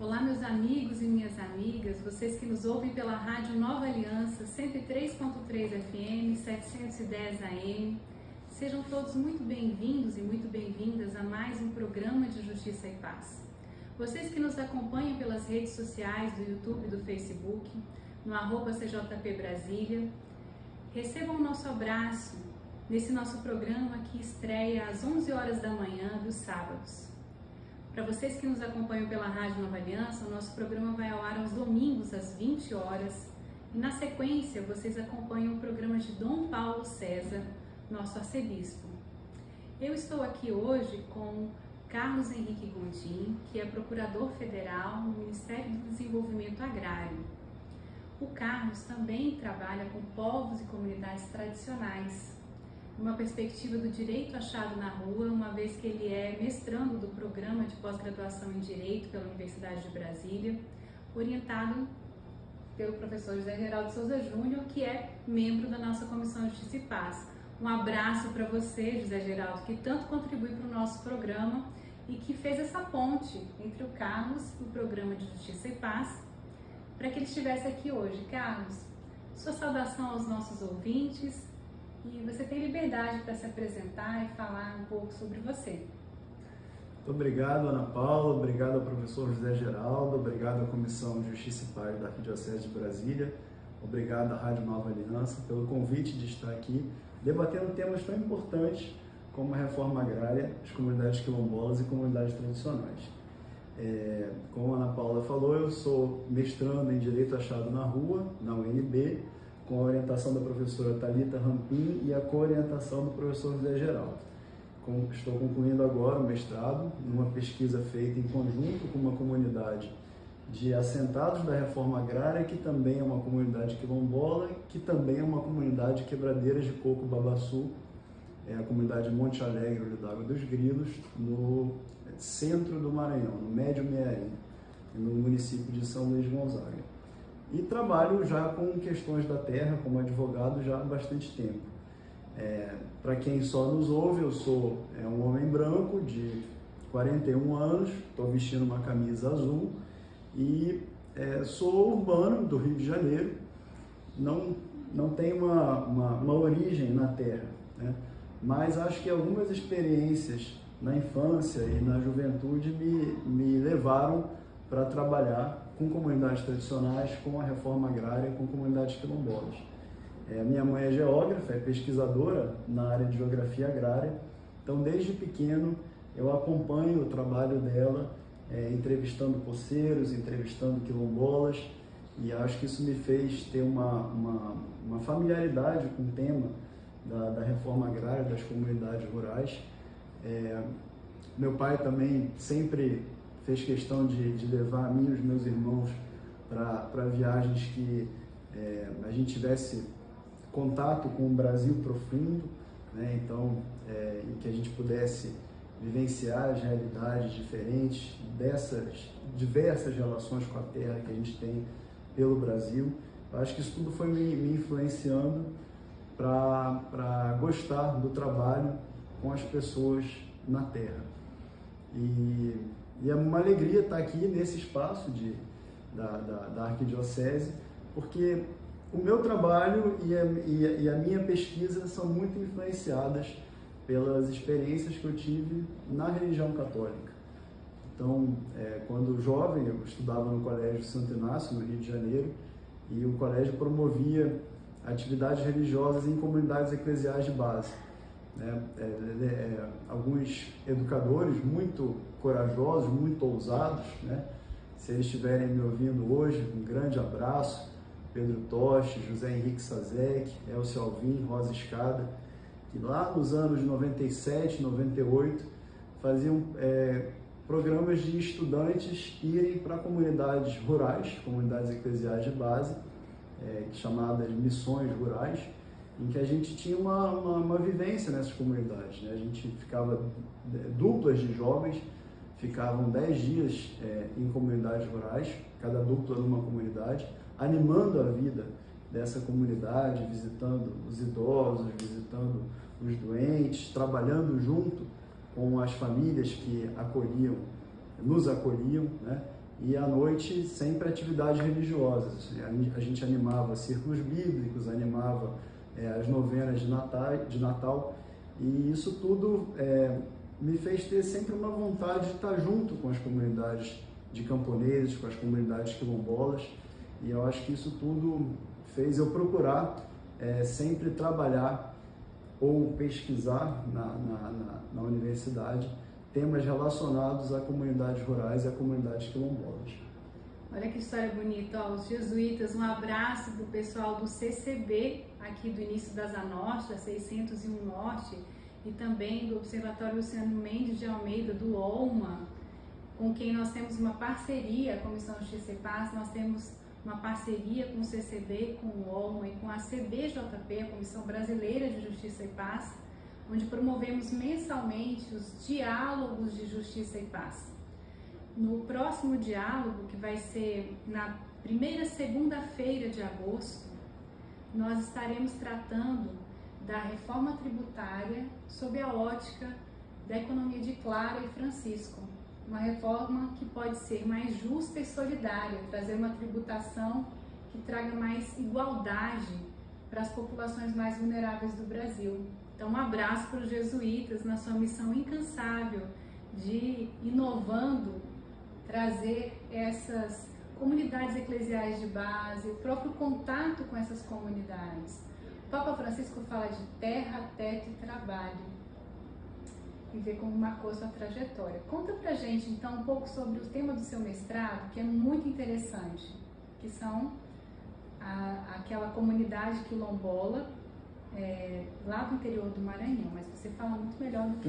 Olá, meus amigos e minhas amigas, vocês que nos ouvem pela Rádio Nova Aliança, 103.3 FM, 710 AM. Sejam todos muito bem-vindos e muito bem-vindas a mais um programa de Justiça e Paz. Vocês que nos acompanham pelas redes sociais do YouTube e do Facebook, no @CJP Brasília, recebam o nosso abraço nesse nosso programa que estreia às 11 horas da manhã dos sábados. Para vocês que nos acompanham pela Rádio Nova Aliança, o nosso programa vai ao ar aos domingos às 20 horas e na sequência vocês acompanham o programa de Dom Paulo César, nosso arcebispo. Eu estou aqui hoje com Carlos Henrique Gondim, que é procurador federal no Ministério do Desenvolvimento Agrário. O Carlos também trabalha com povos e comunidades tradicionais, uma perspectiva do direito achado na rua, uma vez que ele é mestrando do programa de pós-graduação em Direito pela Universidade de Brasília, orientado pelo professor José Geraldo Souza Júnior, que é membro da nossa Comissão de Justiça e Paz. Um abraço para você, José Geraldo, que tanto contribui para o nosso programa e que fez essa ponte entre o Carlos e o programa de Justiça e Paz, para que ele estivesse aqui hoje. Carlos, sua saudação aos nossos ouvintes. E você tem liberdade para se apresentar e falar um pouco sobre você. Muito obrigado, Ana Paula, obrigado ao professor José Geraldo, obrigado à Comissão de Justiça e Paz da Arquidiocese de Brasília, obrigado à Rádio Nova Aliança pelo convite de estar aqui debatendo temas tão importantes como a reforma agrária, as comunidades quilombolas e comunidades tradicionais. Como a Ana Paula falou, eu sou mestrando em Direito Achado na Rua, na UNB, com a orientação da professora Thalita Rampim e a co-orientação do professor José Geraldo. Estou concluindo agora o mestrado, numa pesquisa feita em conjunto com uma comunidade de assentados da reforma agrária, que também é uma comunidade quilombola, que também é uma comunidade quebradeiras de coco babaçu, é a comunidade Monte Alegre, Olho d'Água dos Grilos, no centro do Maranhão, no Médio Mearim, no município de São Luís Gonzaga. E trabalho já com questões da terra como advogado já há bastante tempo. Para quem só nos ouve, eu sou um homem branco de 41 anos, estou vestindo uma camisa azul e sou urbano do Rio de Janeiro, não tenho uma origem na terra, né? Mas acho que algumas experiências na infância e na juventude me levaram para trabalhar com comunidades tradicionais, com a reforma agrária, com comunidades quilombolas. Minha mãe é geógrafa, é pesquisadora na área de geografia agrária, então desde pequeno eu acompanho o trabalho dela, entrevistando poceiros, entrevistando quilombolas, e acho que isso me fez ter uma familiaridade com o tema da reforma agrária, das comunidades rurais. Meu pai também sempre fez questão de levar a mim e os meus irmãos para viagens que a gente tivesse contato com o Brasil profundo, né? Então, em que a gente pudesse vivenciar as realidades diferentes dessas diversas relações com a terra que a gente tem pelo Brasil. Eu acho que isso tudo foi me influenciando para gostar do trabalho com as pessoas na terra. E é uma alegria estar aqui nesse espaço da Arquidiocese, porque o meu trabalho e a minha pesquisa são muito influenciadas pelas experiências que eu tive na religião católica. Então, quando jovem, eu estudava no Colégio Santo Inácio, no Rio de Janeiro, e o colégio promovia atividades religiosas em comunidades eclesiais de base. Alguns educadores muito corajosos, muito ousados, né? Se eles estiverem me ouvindo hoje, um grande abraço: Pedro Toche, José Henrique Sazek, Elcio Alvim, Rosa Escada, que lá nos anos 97, 98 faziam programas de estudantes irem para comunidades rurais, comunidades eclesiais de base, chamadas missões rurais, em que a gente tinha uma vivência nessas comunidades, né? A gente ficava, duplas de jovens ficavam 10 dias em comunidades rurais, cada dupla numa comunidade, animando a vida dessa comunidade, visitando os idosos, visitando os doentes, trabalhando junto com as famílias que nos acolhiam, né? e à noite sempre atividades religiosas. A gente animava círculos bíblicos, animava as novenas de Natal, e isso tudo me fez ter sempre uma vontade de estar junto com as comunidades de camponeses, com as comunidades quilombolas, e eu acho que isso tudo fez eu procurar sempre trabalhar ou pesquisar na universidade temas relacionados a comunidades rurais e a comunidades quilombolas. Olha que história bonita, ó, os jesuítas, um abraço para o pessoal do CCB, aqui do início da Asa Norte, da 601 Norte, e também do Observatório Luciano Mendes de Almeida, do OLMA, com quem nós temos uma parceria, a Comissão Justiça e Paz, nós temos uma parceria com o CCB, com o OLMA e com a CBJP, a Comissão Brasileira de Justiça e Paz, onde promovemos mensalmente os diálogos de justiça e paz. No próximo diálogo, que vai ser na primeira segunda-feira de agosto, nós estaremos tratando da reforma tributária sob a ótica da economia de Clara e Francisco. Uma reforma que pode ser mais justa e solidária, trazer uma tributação que traga mais igualdade para as populações mais vulneráveis do Brasil. Então, um abraço para os jesuítas na sua missão incansável de, inovando, trazer essas comunidades eclesiais de base, o próprio contato com essas comunidades. O Papa Francisco fala de terra, teto e trabalho, e ver como marcou sua trajetória. Conta pra gente, então, um pouco sobre o tema do seu mestrado, que é muito interessante, que são aquela comunidade quilombola, lá do interior do Maranhão, mas você fala muito melhor do que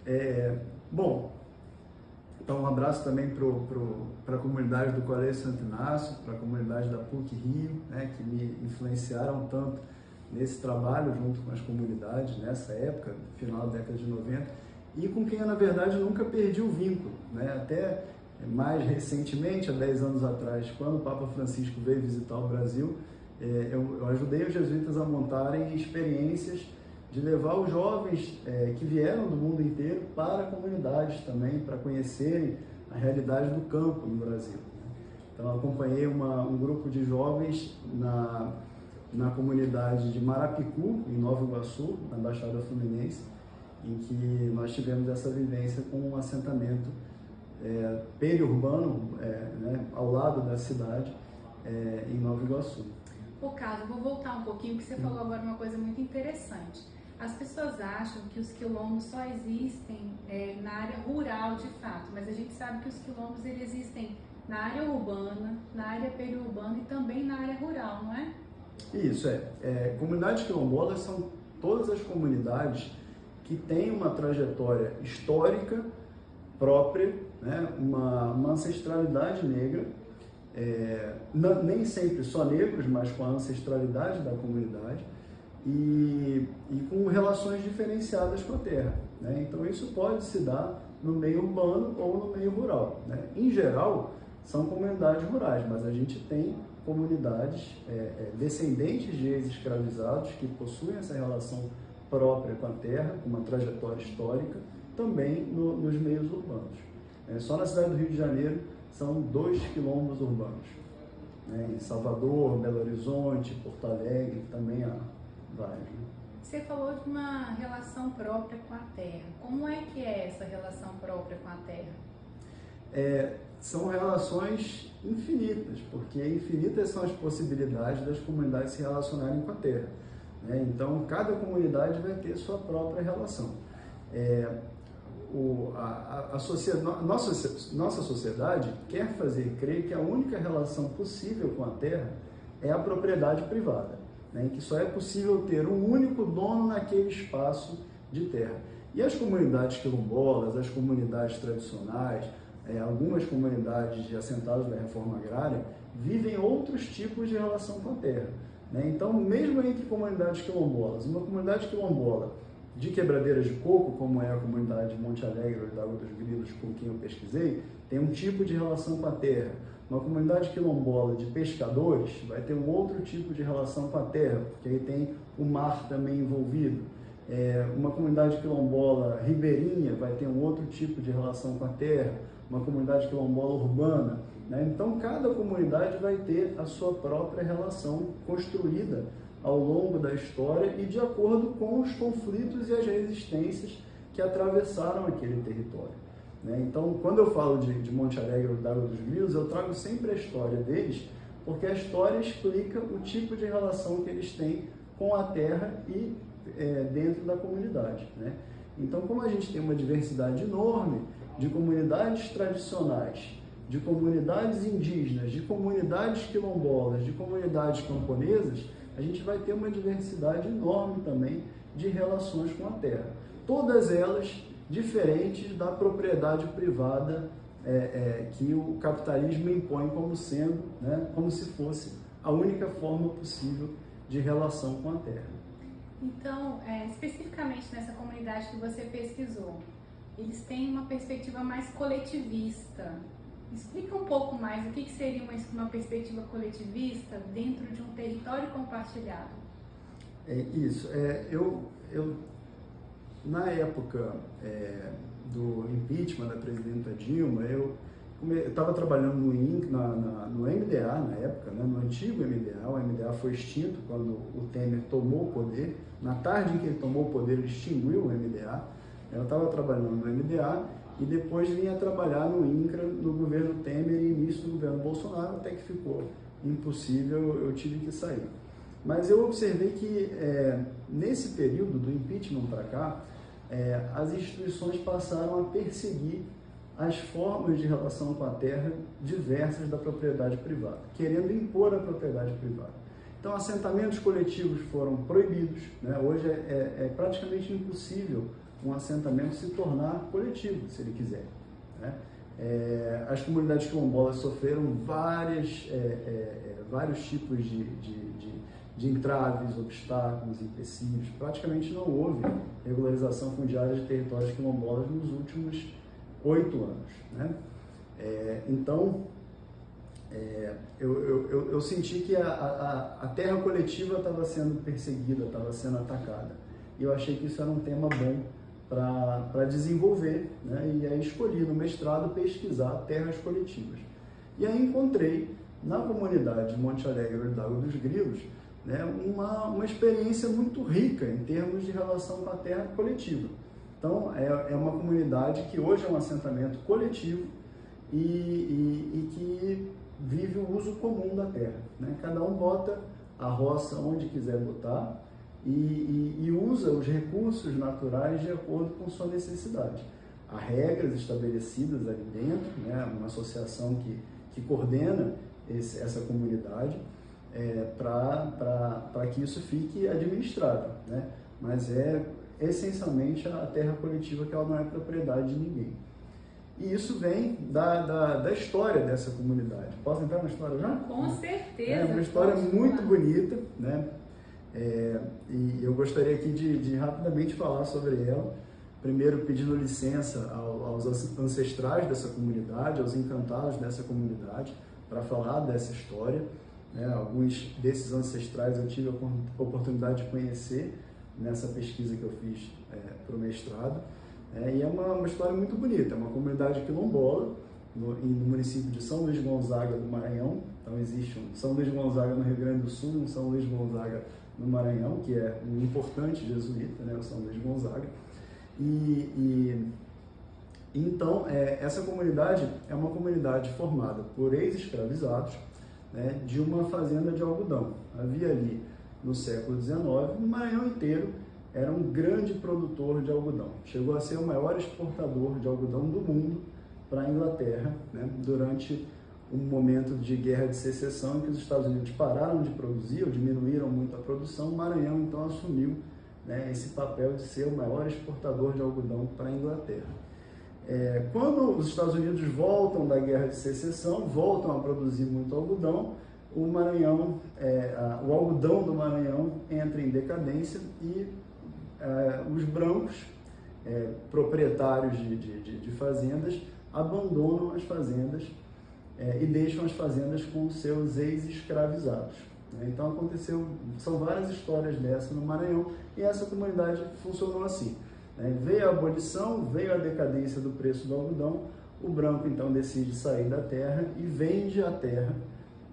eu. Bom, então um abraço também para a comunidade do Colégio Santo Inácio, para a comunidade da PUC Rio, né, que me influenciaram tanto nesse trabalho junto com as comunidades, nessa época, final da década de 90, e com quem eu, na verdade, nunca perdi o vínculo, né? Até mais recentemente, há 10 anos atrás, quando o Papa Francisco veio visitar o Brasil, eu ajudei os jesuítas a montarem experiências de levar os jovens que vieram do mundo inteiro para comunidades também, para conhecerem a realidade do campo no Brasil. Então, eu acompanhei um grupo de jovens na comunidade de Marapicu, em Nova Iguaçu, na Baixada Fluminense, em que nós tivemos essa vivência com um assentamento periurbano, né, ao lado da cidade, em Nova Iguaçu. Ô Carlos, vou voltar um pouquinho, porque você falou agora uma coisa muito interessante. As pessoas acham que os quilombos só existem na área rural, de fato, mas a gente sabe que os quilombos eles existem na área urbana, na área periurbana e também na área rural, não é? Isso, comunidades quilombolas são todas as comunidades que têm uma trajetória histórica própria, né? uma ancestralidade negra, nem sempre só negros, mas com a ancestralidade da comunidade e com relações diferenciadas com a terra, né? Então isso pode se dar no meio urbano ou no meio rural, né? Em geral, são comunidades rurais, mas a gente tem comunidades descendentes de ex-escravizados que possuem essa relação própria com a terra, com uma trajetória histórica, também nos meios urbanos. Só na cidade do Rio de Janeiro são 2 quilombos urbanos, né? Em Salvador, Belo Horizonte, Porto Alegre, também há vários. Né? Você falou de uma relação própria com a terra. Como é que é essa relação própria com a terra? São relações infinitas, porque infinitas são as possibilidades das comunidades se relacionarem com a terra, né? Então, cada comunidade vai ter sua própria relação. Nossa sociedade quer fazer crer que a única relação possível com a terra é a propriedade privada, né? Em que só é possível ter um único dono naquele espaço de terra. E as comunidades quilombolas, as comunidades tradicionais, algumas comunidades de assentados da reforma agrária vivem outros tipos de relação com a terra, né? Então, mesmo entre comunidades quilombolas, uma comunidade quilombola de quebradeiras de coco, como é a comunidade de Monte Alegre ou da Água dos Grilos, com quem eu pesquisei, tem um tipo de relação com a terra. Uma comunidade quilombola de pescadores vai ter um outro tipo de relação com a terra, porque aí tem o mar também envolvido. Uma comunidade quilombola ribeirinha vai ter um outro tipo de relação com a terra. uma comunidade quilombola urbana, né? Então, cada comunidade vai ter a sua própria relação construída ao longo da história e de acordo com os conflitos e as resistências que atravessaram aquele território, né? Então, quando eu falo de Monte Alegre ou d'Água dos Grilos, eu trago sempre a história deles, porque a história explica o tipo de relação que eles têm com a terra e dentro da comunidade, né? Então, como a gente tem uma diversidade enorme de comunidades tradicionais, de comunidades indígenas, de comunidades quilombolas, de comunidades camponesas, a gente vai ter uma diversidade enorme também de relações com a terra. Todas elas diferentes da propriedade privada que o capitalismo impõe como sendo, né, como se fosse a única forma possível de relação com a terra. Então, especificamente nessa comunidade que você pesquisou, eles têm uma perspectiva mais coletivista. Explica um pouco mais o que seria uma perspectiva coletivista dentro de um território compartilhado. Isso. Na época do impeachment da presidenta Dilma, eu estava trabalhando no MDA na época, né, no antigo MDA. O MDA foi extinto quando o Temer tomou o poder. Na tarde em que ele tomou o poder, ele extinguiu o MDA. Eu estava trabalhando no MDA e depois vinha trabalhar no INCRA, no governo Temer e início do governo Bolsonaro, até que ficou impossível, eu tive que sair. Mas eu observei que nesse período do impeachment para cá, as instituições passaram a perseguir as formas de relação com a terra diversas da propriedade privada, querendo impor a propriedade privada. Então, assentamentos coletivos foram proibidos, né? Hoje é praticamente impossível um assentamento se tornar coletivo, se ele quiser, né? As comunidades quilombolas sofreram vários tipos de entraves, obstáculos, empecilhos. Praticamente não houve regularização fundiária de territórios quilombolas nos últimos 8 anos, né? Então, eu senti que a terra coletiva estava sendo perseguida, estava sendo atacada. E eu achei que isso era um tema bom para desenvolver, né? E aí escolhi no mestrado pesquisar terras coletivas. E aí encontrei na comunidade de Monte Alegre e d'Água dos Grilos, né, uma experiência muito rica em termos de relação com a terra coletiva. Então, é uma comunidade que hoje é um assentamento coletivo e que vive o uso comum da terra, né? Cada um bota a roça onde quiser botar e usa os recursos naturais de acordo com sua necessidade. Há regras estabelecidas ali dentro, né? Uma associação que coordena essa comunidade para que isso fique administrado, né? Mas essencialmente a terra coletiva, que ela não é propriedade de ninguém. E isso vem da história dessa comunidade. Posso entrar na história já? Com certeza. É uma história muito bonita, né? E eu gostaria aqui de rapidamente falar sobre ela. Primeiro, pedindo licença aos ancestrais dessa comunidade, aos encantados dessa comunidade, para falar dessa história, né? Alguns desses ancestrais eu tive a oportunidade de conhecer nessa pesquisa que eu fiz para o mestrado. E é uma história muito bonita. É uma comunidade quilombola no município de São Luís Gonzaga do Maranhão. Então existe um São Luís Gonzaga no Rio Grande do Sul e um São Luís Gonzaga no Maranhão, que é um importante jesuíta, né, o São Luís Gonzaga. Então, essa comunidade é uma comunidade formada por ex-escravizados, né, de uma fazenda de algodão. Havia ali, no século XIX, o Maranhão inteiro era um grande produtor de algodão. Chegou a ser o maior exportador de algodão do mundo para a Inglaterra, né, durante um momento de guerra de secessão em que os Estados Unidos pararam de produzir ou diminuíram muito a produção. O Maranhão, então, assumiu, né, esse papel de ser o maior exportador de algodão para a Inglaterra. Quando os Estados Unidos voltam da guerra de secessão, voltam a produzir muito algodão, o Maranhão, o algodão do Maranhão entra em decadência e os brancos, proprietários de fazendas, abandonam as fazendas e deixam as fazendas com seus ex-escravizados. Então são várias histórias dessa no Maranhão, e essa comunidade funcionou assim. Veio a abolição, veio a decadência do preço do algodão, o branco então decide sair da terra e vende a terra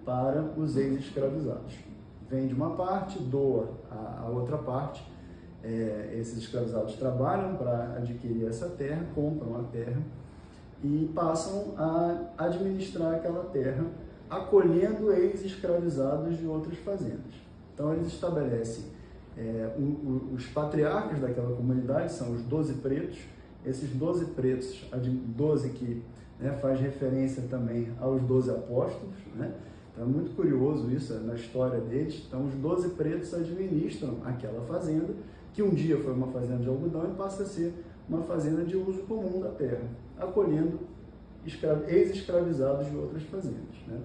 para os ex-escravizados. Vende uma parte, doa a outra parte. Esses escravizados trabalham para adquirir essa terra, compram a terra e passam a administrar aquela terra, acolhendo ex-escravizados de outras fazendas. Então eles estabelecem os patriarcas daquela comunidade, são os 12 pretos. Esses 12 pretos, 12 que faz referência também aos 12 apóstolos, né? Então é muito curioso isso na história deles. Então os 12 pretos administram aquela fazenda, que um dia foi uma fazenda de algodão e passa a ser uma fazenda de uso comum da terra, acolhendo ex-escravizados de outras fazendas, né?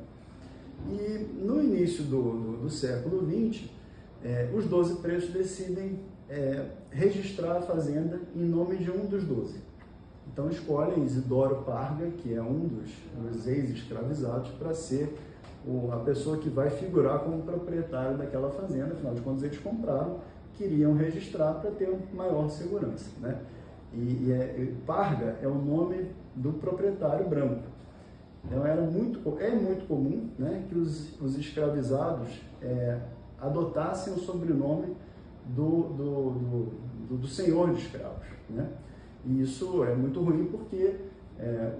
E no início do século XX, os 12 pretos decidem registrar a fazenda em nome de um dos 12. Então escolhem Isidoro Parga, que é um dos ex-escravizados, para ser a pessoa que vai figurar como proprietário daquela fazenda. Afinal de contas, eles compraram, queriam registrar para ter maior segurança, né? Parga é o nome do proprietário branco. Então é muito comum, né, que os escravizados adotassem o sobrenome do senhor de escravos, né? E isso é muito ruim porque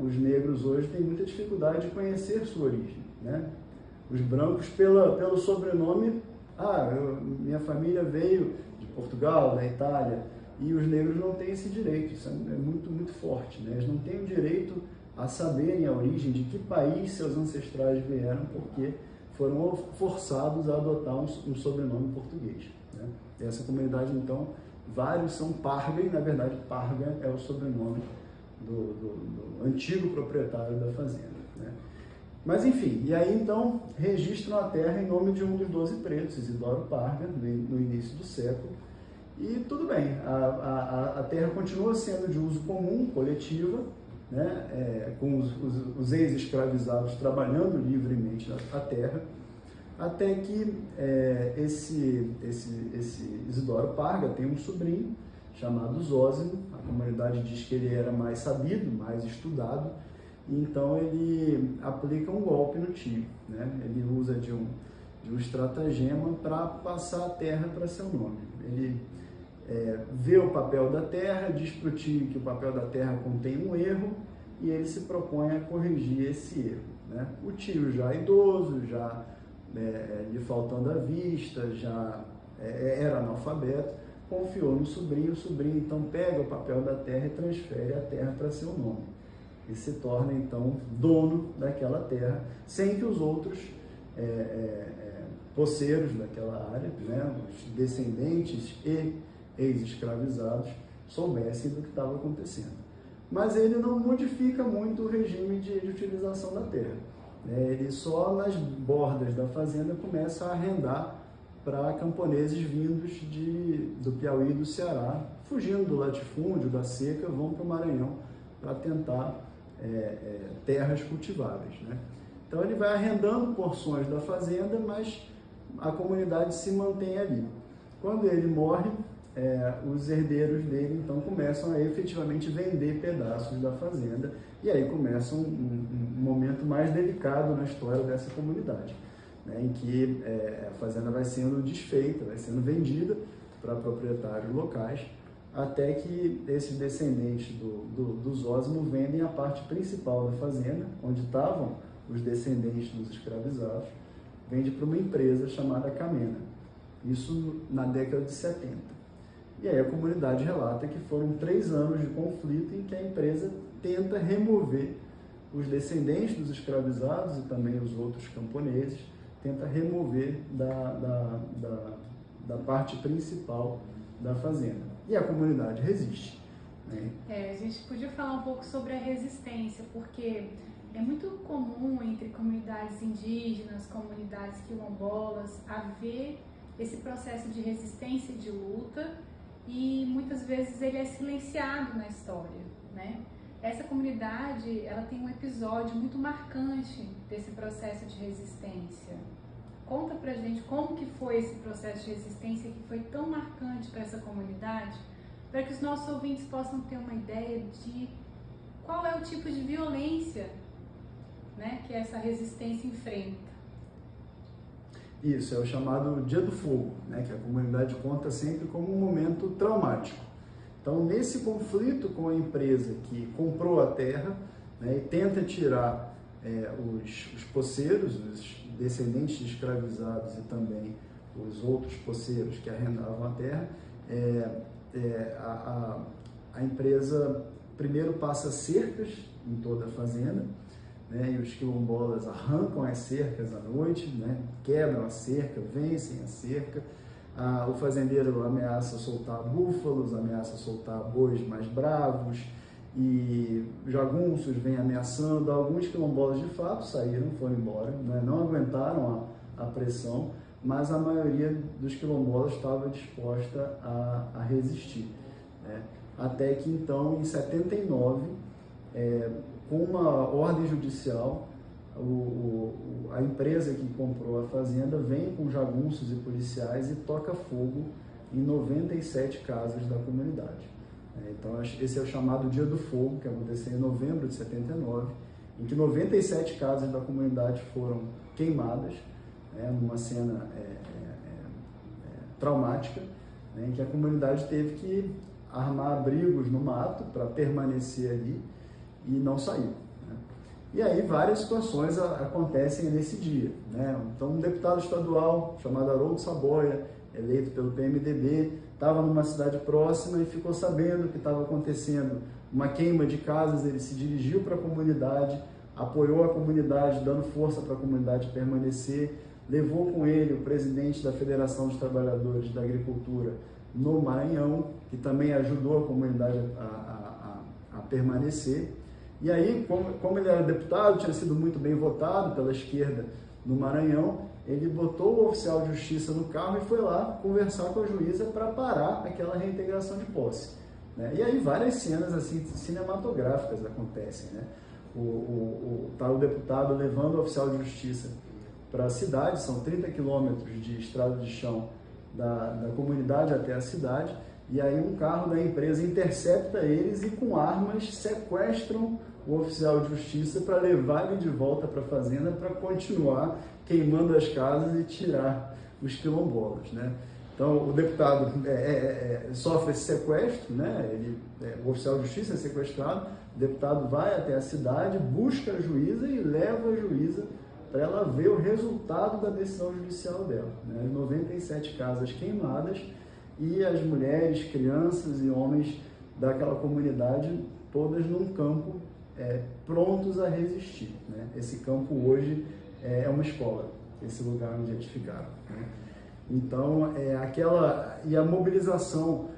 os negros hoje têm muita dificuldade de conhecer sua origem, né? Os brancos, pelo sobrenome, minha família veio de Portugal, da Itália, e os negros não têm esse direito. Isso é muito, muito forte, né? Eles não têm o direito a saberem a origem, de que país seus ancestrais vieram, porque foram forçados a adotar um sobrenome português, né? Essa comunidade, então, vários são Parga, e na verdade Parga é o sobrenome do antigo proprietário da fazenda, né? Mas enfim, e aí então registram a terra em nome de um dos 12 pretos, Isidoro Parga, no início do século, e tudo bem, a terra continua sendo de uso comum, coletiva, né? Com os ex-escravizados trabalhando livremente a terra, até que esse Isidoro Parga tem um sobrinho chamado Zósimo. A comunidade diz que ele era mais sabido, mais estudado, e então ele aplica um golpe no tio, né? Ele usa de um estratagema para passar a terra para seu nome. Ele vê o papel da terra, diz para o tio que o papel da terra contém um erro, e ele se propõe a corrigir esse erro, né? O tio já idoso, já lhe faltando a vista, já era analfabeto, confiou no sobrinho. O sobrinho então pega o papel da terra e transfere a terra para seu nome, e se torna então dono daquela terra, sem que os outros poceiros daquela área, né, os descendentes e ex-escravizados, soubessem do que estava acontecendo. Mas ele não modifica muito o regime de utilização da terra. Ele só nas bordas da fazenda começa a arrendar para camponeses vindos do Piauí e do Ceará, fugindo do latifúndio, da seca, vão para o Maranhão para tentar terras cultiváveis, né? Então ele vai arrendando porções da fazenda, mas a comunidade se mantém ali. Quando ele morre, os herdeiros dele então começam a efetivamente vender pedaços da fazenda, e aí começa um momento mais delicado na história dessa comunidade, né, em que a fazenda vai sendo desfeita, vai sendo vendida para proprietários locais, até que esses descendentes do Zósimo vendem a parte principal da fazenda, onde estavam os descendentes dos escravizados, vende para uma empresa chamada Camena, isso na década de 70. E aí a comunidade relata que foram 3 anos de conflito em que a empresa tenta remover os descendentes dos escravizados e também os outros camponeses, tenta remover da parte principal da fazenda. E a comunidade resiste, né? A gente podia falar um pouco sobre a resistência, porque é muito comum entre comunidades indígenas, comunidades quilombolas, haver esse processo de resistência e de luta, e muitas vezes ele é silenciado na história, né? Essa comunidade, ela tem um episódio muito marcante desse processo de resistência. Conta pra gente como que foi esse processo de resistência que foi tão marcante para essa comunidade, para que os nossos ouvintes possam ter uma ideia de qual é o tipo de violência, né, que essa resistência enfrenta. Isso, é o chamado Dia do Fogo, né, que a comunidade conta sempre como um momento traumático. Então, nesse conflito com a empresa que comprou a terra, né, e tenta tirar os poceiros, os descendentes de escravizados e também os outros poceiros que arrendavam a terra, a empresa primeiro passa cercas em toda a fazenda, né, e os quilombolas arrancam as cercas à noite, né, quebram a cerca, vencem a cerca. O fazendeiro ameaça soltar búfalos, ameaça soltar bois mais bravos, e jagunços vêm ameaçando. Alguns quilombolas de fato saíram, foram embora, né, não aguentaram a pressão, mas a maioria dos quilombolas estava disposta a resistir, né? Até que então, em 79, com uma ordem judicial, a empresa que comprou a fazenda vem com jagunços e policiais e toca fogo em 97 casas da comunidade. Então, esse é o chamado Dia do Fogo, que aconteceu em novembro de 79, em que 97 casas da comunidade foram queimadas, numa cena traumática, né, em que a comunidade teve que armar abrigos no mato para permanecer ali e não sair. E aí várias situações acontecem nesse dia, né? Então, um deputado estadual chamado Haroldo Saboia, eleito pelo PMDB, estava numa cidade próxima e ficou sabendo que estava acontecendo uma queima de casas. Ele se dirigiu para a comunidade, apoiou a comunidade, dando força para a comunidade permanecer, levou com ele o presidente da Federação dos Trabalhadores da Agricultura no Maranhão, que também ajudou a comunidade a permanecer. E aí, como ele era deputado, tinha sido muito bem votado pela esquerda no Maranhão, ele botou o oficial de justiça no carro e foi lá conversar com a juíza para parar aquela reintegração de posse, né? E aí várias cenas assim cinematográficas acontecem, né? Tá o deputado levando o oficial de justiça para a cidade, são 30 quilômetros de estrada de chão da comunidade até a cidade, e aí um carro da empresa intercepta eles e com armas sequestram o oficial de justiça para levar ele de volta para a fazenda para continuar queimando as casas e tirar os quilombolas, né? Então o deputado sofre esse sequestro, né? O oficial de justiça é sequestrado, o deputado vai até a cidade, busca a juíza e leva a juíza para ela ver o resultado da decisão judicial dela, né? 97 casas queimadas e as mulheres, crianças e homens daquela comunidade todas num campo prontos a resistir, né? Esse campo hoje é uma escola, esse lugar onde eles ficaram, né? Então, e a mobilização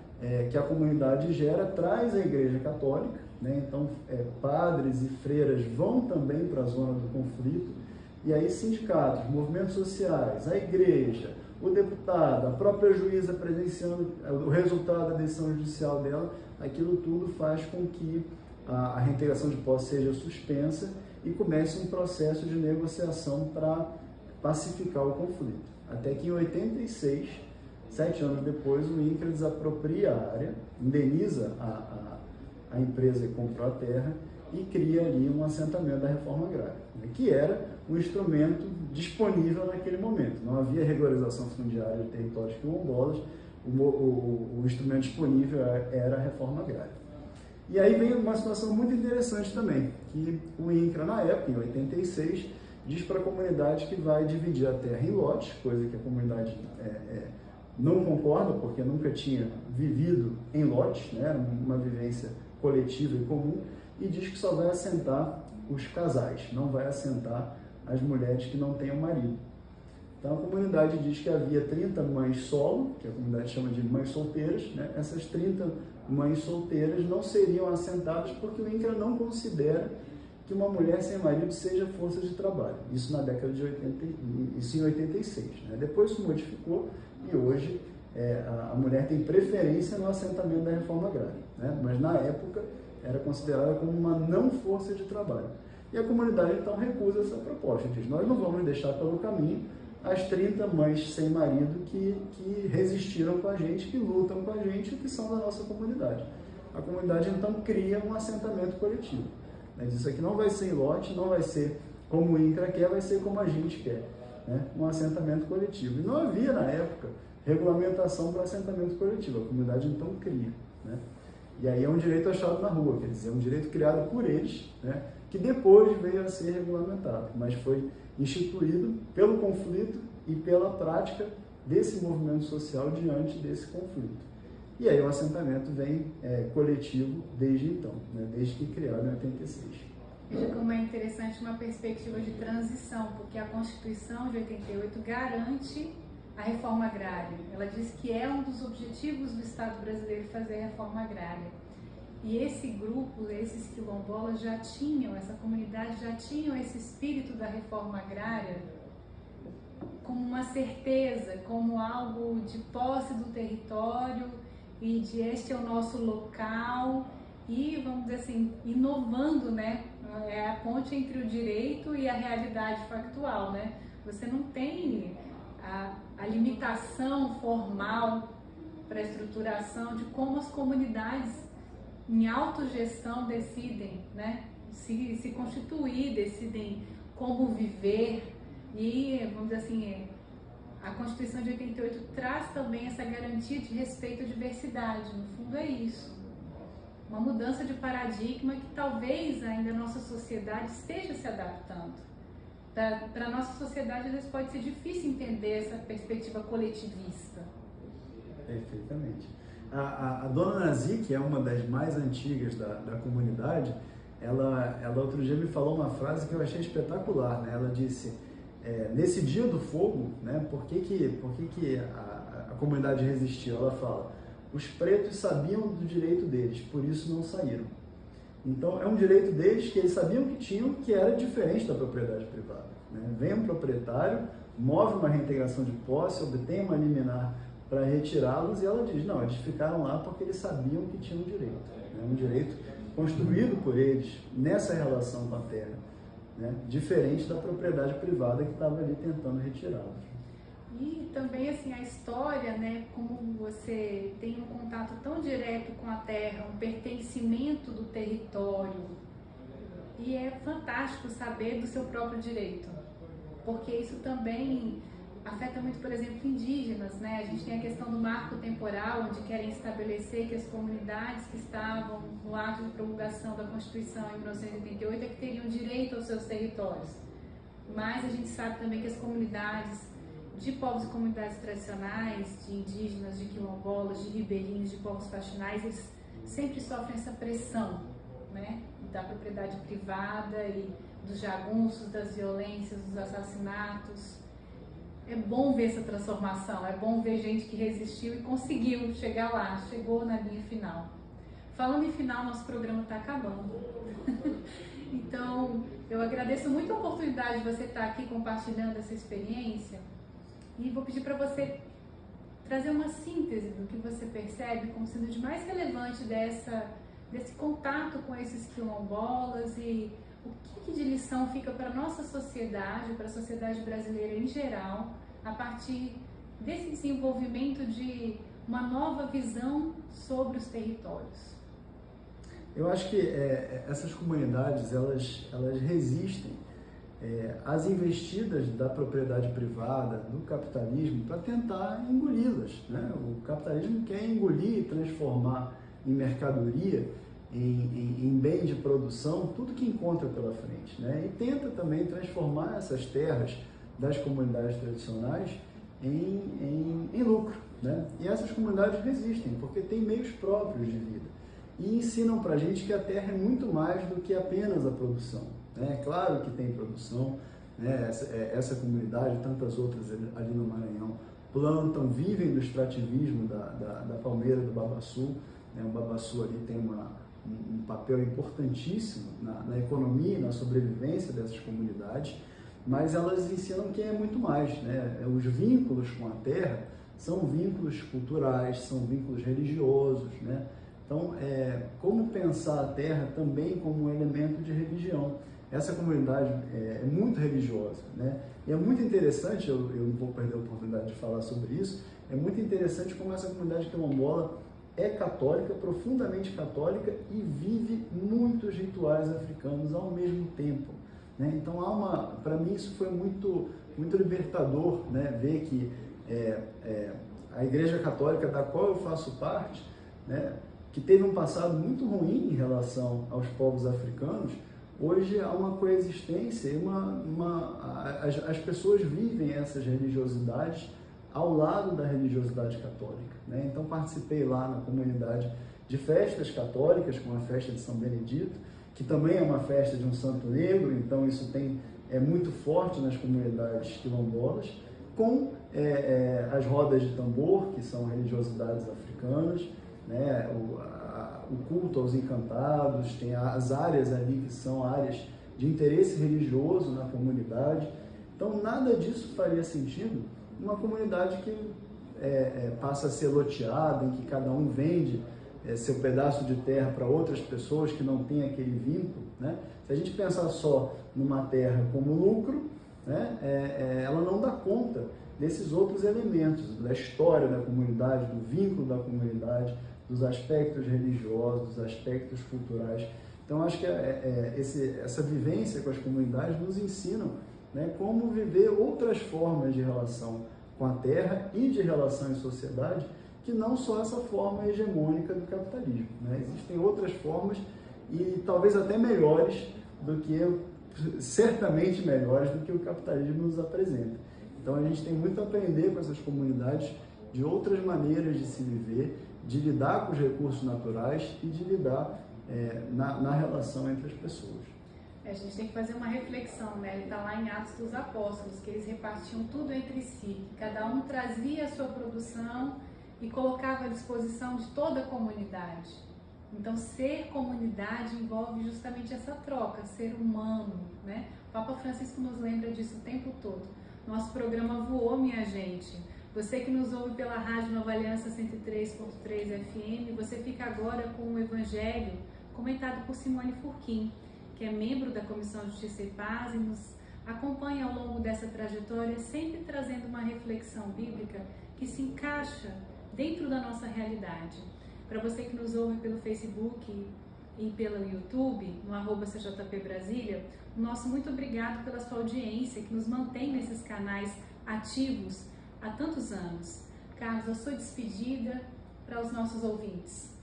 que a comunidade gera traz a Igreja Católica, né? Então, padres e freiras vão também para a zona do conflito, e aí sindicatos, movimentos sociais, a igreja, o deputado, a própria juíza presenciando o resultado da decisão judicial dela, aquilo tudo faz com que a reintegração de posse seja suspensa e comece um processo de negociação para pacificar o conflito. Até que em 86, 7 anos depois, o INCRA desapropria a área, indeniza a empresa que comprou a terra e cria ali um assentamento da reforma agrária, né, que era um instrumento disponível naquele momento. Não havia regularização fundiária de territórios quilombolas, o instrumento disponível era a reforma agrária. E aí vem uma situação muito interessante também, que o INCRA, na época, em 86, diz para a comunidade que vai dividir a terra em lotes, coisa que a comunidade não concorda, porque nunca tinha vivido em lotes, né, era uma vivência coletiva e comum, e diz que só vai assentar os casais, não vai assentar as mulheres que não tenham marido. Então a comunidade diz que havia 30 mães solo, que a comunidade chama de mães solteiras, né? Essas 30 mães solteiras não seriam assentadas porque o INCRA não considera que uma mulher sem marido seja força de trabalho. Isso na década de 80, isso em 86. Né? Depois isso modificou e hoje a mulher tem preferência no assentamento da reforma agrária, né? Mas na época era considerada como uma não força de trabalho. E a comunidade então recusa essa proposta, diz: nós não vamos deixar pelo caminho as 30 mães sem marido que resistiram com a gente, que lutam com a gente e que são da nossa comunidade. A comunidade então cria um assentamento coletivo. Né? Isso aqui não vai ser em lote, não vai ser como o INCRA quer, vai ser como a gente quer, né? Um assentamento coletivo. E não havia, na época, regulamentação para assentamento coletivo, a comunidade então cria, né? E aí é um direito achado na rua, quer dizer, é um direito criado por eles, né? Que depois veio a ser regulamentado, mas foi instituído pelo conflito e pela prática desse movimento social diante desse conflito. E aí o assentamento vem coletivo desde então, né? Desde que criado em 86. Veja como é interessante uma perspectiva de transição, porque a Constituição de 88 garante a reforma agrária. Ela diz que é um dos objetivos do Estado brasileiro fazer a reforma agrária. E esse grupo, esses quilombolas já tinham, essa comunidade já tinham esse espírito da reforma agrária como uma certeza, como algo de posse do território e de este é o nosso local e, vamos dizer assim, inovando, né? É a ponte entre o direito e a realidade factual, né? Você não tem a limitação formal para a estruturação de como as comunidades em autogestão decidem, né, se constituir, decidem como viver e, vamos dizer assim, a Constituição de 88 traz também essa garantia de respeito à diversidade, no fundo é isso. Uma mudança de paradigma que talvez ainda a nossa sociedade esteja se adaptando. Para a nossa sociedade, às vezes pode ser difícil entender essa perspectiva coletivista. Perfeitamente. A dona Nazi, que é uma das mais antigas da comunidade, ela outro dia me falou uma frase que eu achei espetacular, né? Ela disse, nesse dia do fogo, né, por que a comunidade resistiu? Ela fala, os pretos sabiam do direito deles, por isso não saíram. Então, é um direito deles que eles sabiam que tinham, que era diferente da propriedade privada, né? Vem um proprietário, move uma reintegração de posse, obtém uma liminar para retirá-los, e ela diz, não, eles ficaram lá porque eles sabiam que tinham direito. É um direito construído por eles nessa relação com a terra, né? Diferente da propriedade privada que estava ali tentando retirá-los. E também, assim, a história, né, como você tem um contato tão direto com a terra, um pertencimento do território, e é fantástico saber do seu próprio direito, porque isso também afeta muito, por exemplo, indígenas, né? A gente tem a questão do marco temporal, onde querem estabelecer que as comunidades que estavam no ato de promulgação da Constituição em 1988 é que teriam direito aos seus territórios. Mas a gente sabe também que as comunidades de povos e comunidades tradicionais, de indígenas, de quilombolas, de ribeirinhos, de povos faxinais, eles sempre sofrem essa pressão, né? Da propriedade privada e dos jagunços, das violências, dos assassinatos. É bom ver essa transformação, é bom ver gente que resistiu e conseguiu chegar lá, chegou na linha final. Falando em final, nosso programa está acabando. Então, eu agradeço muito a oportunidade de você estar aqui compartilhando essa experiência e vou pedir para você trazer uma síntese do que você percebe como sendo de mais relevante desse contato com esses quilombolas e o que de lição fica para a nossa sociedade, para a sociedade brasileira em geral, a partir desse desenvolvimento de uma nova visão sobre os territórios. Eu acho que essas comunidades, elas resistem às investidas da propriedade privada, do capitalismo, para tentar engoli-las, né? O capitalismo quer engolir e transformar em mercadoria, em bem de produção, tudo que encontra pela frente, né? E tenta também transformar essas terras das comunidades tradicionais em lucro, né? E essas comunidades resistem, porque têm meios próprios de vida. E ensinam para a gente que a terra é muito mais do que apenas a produção, né? É claro que tem produção, né? Essa comunidade e tantas outras ali no Maranhão plantam, vivem do extrativismo da palmeira do babaçu, né? O babaçu ali tem um papel importantíssimo na economia e na sobrevivência dessas comunidades, mas elas ensinam que é muito mais, né? Os vínculos com a terra são vínculos culturais, são vínculos religiosos, né? Então, como pensar a terra também como um elemento de religião? Essa comunidade é muito religiosa, né? E é muito interessante, eu não vou perder a oportunidade de falar sobre isso, é muito interessante como essa comunidade quilombola é católica, profundamente católica, e vive muitos rituais africanos ao mesmo tempo, né? Então, para mim isso foi muito libertador, né? Ver que a Igreja Católica, da qual eu faço parte, né, que teve um passado muito ruim em relação aos povos africanos, hoje há uma coexistência e as pessoas vivem essas religiosidades ao lado da religiosidade católica, né? Então participei lá na comunidade de festas católicas, com a festa de São Benedito, que também é uma festa de um santo negro, então isso é muito forte nas comunidades quilombolas, com as rodas de tambor, que são religiosidades africanas, né? O culto aos encantados, tem as áreas ali que são áreas de interesse religioso na comunidade. Então, nada disso faria sentido numa comunidade que passa a ser loteada, em que cada um vende seu pedaço de terra para outras pessoas que não têm aquele vínculo, né? Se a gente pensar só numa terra como lucro, né, ela não dá conta desses outros elementos, da história da comunidade, do vínculo da comunidade, dos aspectos religiosos, dos aspectos culturais. Então, acho que essa vivência com as comunidades nos ensinam, né, como viver outras formas de relação com a terra e de relação em sociedade, que não só essa forma hegemônica do capitalismo, né? Existem outras formas e talvez até melhores certamente melhores do que o capitalismo nos apresenta. Então, a gente tem muito a aprender com essas comunidades de outras maneiras de se viver, de lidar com os recursos naturais e de lidar na relação entre as pessoas. A gente tem que fazer uma reflexão, né? Ele está lá em Atos dos Apóstolos, que eles repartiam tudo entre si, cada um trazia a sua produção e colocava à disposição de toda a comunidade. Então, ser comunidade envolve justamente essa troca, ser humano, né? O Papa Francisco nos lembra disso o tempo todo. Nosso programa voou, minha gente. Você que nos ouve pela Rádio Nova Aliança 103.3 FM, você fica agora com o Evangelho comentado por Simone Furquim, que é membro da Comissão Justiça e Paz e nos acompanha ao longo dessa trajetória, sempre trazendo uma reflexão bíblica que se encaixa dentro da nossa realidade. Para você que nos ouve pelo Facebook e pelo YouTube, no @CJP Brasília, o nosso muito obrigado pela sua audiência, que nos mantém nesses canais ativos há tantos anos. Carlos, a sua despedida para os nossos ouvintes.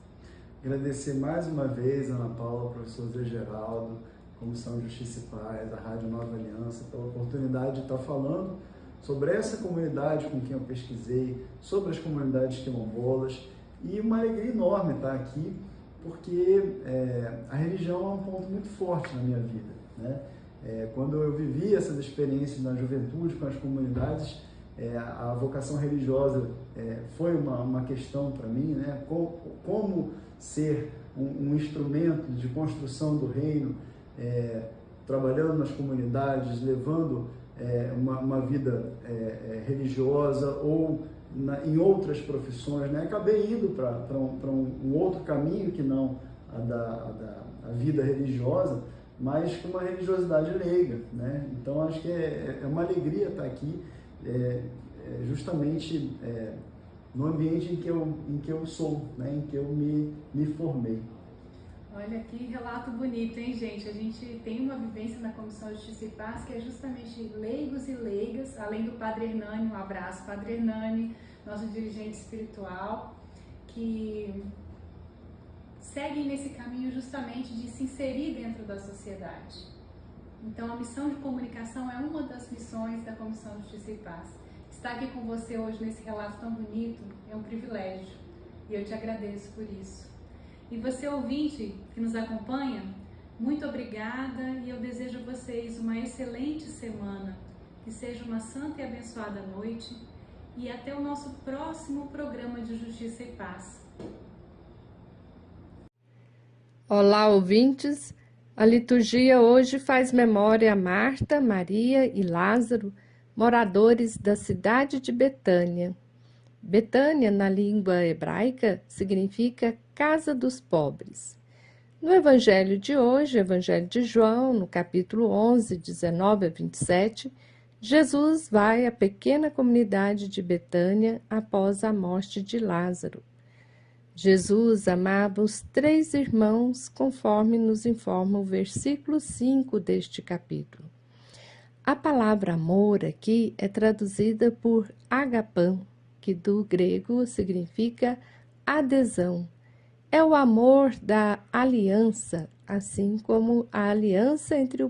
Agradecer mais uma vez a Ana Paula, ao professor Zé Geraldo, Comissão Justiça e Paz, a Rádio Nova Aliança, pela oportunidade de estar falando sobre essa comunidade com quem eu pesquisei, sobre as comunidades quilombolas, e uma alegria enorme estar aqui, porque a religião é um ponto muito forte na minha vida, né? Quando eu vivi essas experiências na juventude com as comunidades, a vocação religiosa foi uma questão para mim, né? Como ser um instrumento de construção do reino, trabalhando nas comunidades, levando uma vida religiosa ou em outras profissões, né? Acabei indo para um outro caminho que não a vida religiosa, mas com uma religiosidade leiga, né? Então, acho que é uma alegria estar aqui, justamente no ambiente em que eu sou, né? Em que eu me formei. Olha que relato bonito, hein, gente? A gente tem uma vivência na Comissão de Justiça e Paz que é justamente leigos e leigas, além do Padre Hernani, um abraço, Padre Hernani, nosso dirigente espiritual, que seguem nesse caminho justamente de se inserir dentro da sociedade. Então, a missão de comunicação é uma das missões da Comissão de Justiça e Paz. Estar aqui com você hoje nesse relato tão bonito é um privilégio e eu te agradeço por isso. E você, ouvinte que nos acompanha, muito obrigada e eu desejo a vocês uma excelente semana, que seja uma santa e abençoada noite e até o nosso próximo programa de Justiça e Paz. Olá, ouvintes! A liturgia hoje faz memória a Marta, Maria e Lázaro, moradores da cidade de Betânia. Betânia, na língua hebraica, significa casa dos pobres. No evangelho de hoje, Evangelho de João, no capítulo 11, 19 a 27, Jesus vai à pequena comunidade de Betânia após a morte de Lázaro. Jesus amava os 3 irmãos, conforme nos informa o versículo 5 deste capítulo. A palavra amor aqui é traduzida por agapão, que do grego significa adesão. É o amor da aliança, assim como a aliança entre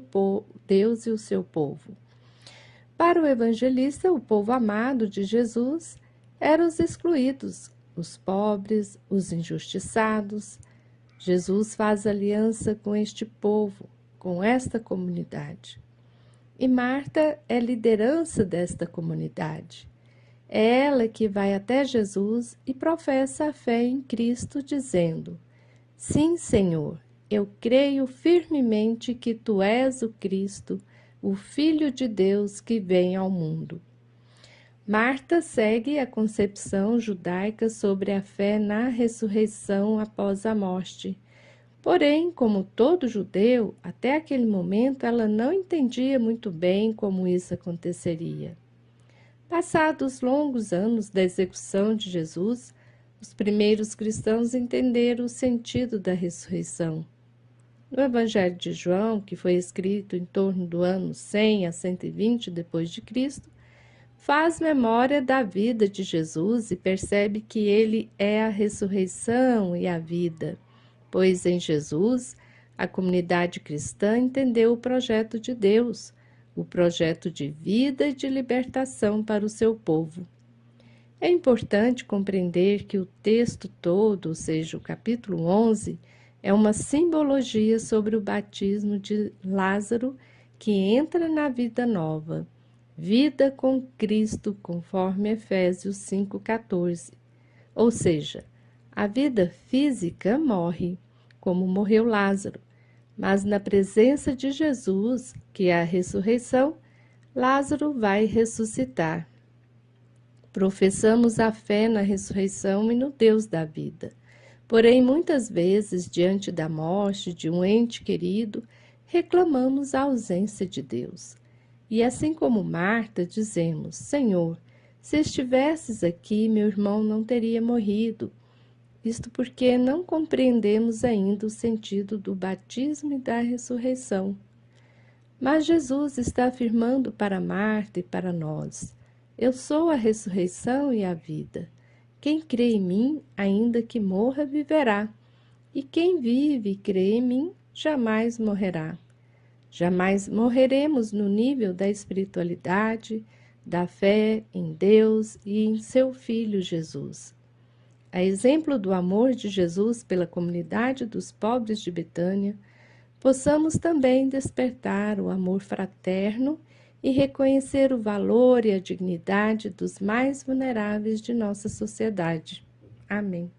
Deus e o seu povo. Para o evangelista, o povo amado de Jesus eram os excluídos, os pobres, os injustiçados. Jesus faz aliança com este povo, com esta comunidade. E Marta é liderança desta comunidade. É ela que vai até Jesus e professa a fé em Cristo, dizendo: Sim, Senhor, eu creio firmemente que Tu és o Cristo, o Filho de Deus que vem ao mundo. Marta segue a concepção judaica sobre a fé na ressurreição após a morte. Porém, como todo judeu, até aquele momento ela não entendia muito bem como isso aconteceria. Passados longos anos da execução de Jesus, os primeiros cristãos entenderam o sentido da ressurreição. No Evangelho de João, que foi escrito em torno do ano 100 a 120 depois de Cristo, faz memória da vida de Jesus e percebe que ele é a ressurreição e a vida, pois em Jesus a comunidade cristã entendeu o projeto de Deus, o projeto de vida e de libertação para o seu povo. É importante compreender que o texto todo, ou seja, o capítulo 11, é uma simbologia sobre o batismo de Lázaro que entra na vida nova, vida com Cristo, conforme Efésios 5,14. Ou seja, a vida física morre, como morreu Lázaro, mas na presença de Jesus, que é a ressurreição, Lázaro vai ressuscitar. Professamos a fé na ressurreição e no Deus da vida. Porém, muitas vezes, diante da morte de um ente querido, reclamamos a ausência de Deus. E assim como Marta, dizemos: Senhor, se estivesses aqui, meu irmão não teria morrido. Isto porque não compreendemos ainda o sentido do batismo e da ressurreição. Mas Jesus está afirmando para Marta e para nós: Eu sou a ressurreição e a vida. Quem crê em mim, ainda que morra, viverá. E quem vive e crê em mim, jamais morrerá. Jamais morreremos no nível da espiritualidade, da fé em Deus e em seu Filho Jesus. A exemplo do amor de Jesus pela comunidade dos pobres de Betânia, possamos também despertar o amor fraterno e reconhecer o valor e a dignidade dos mais vulneráveis de nossa sociedade. Amém.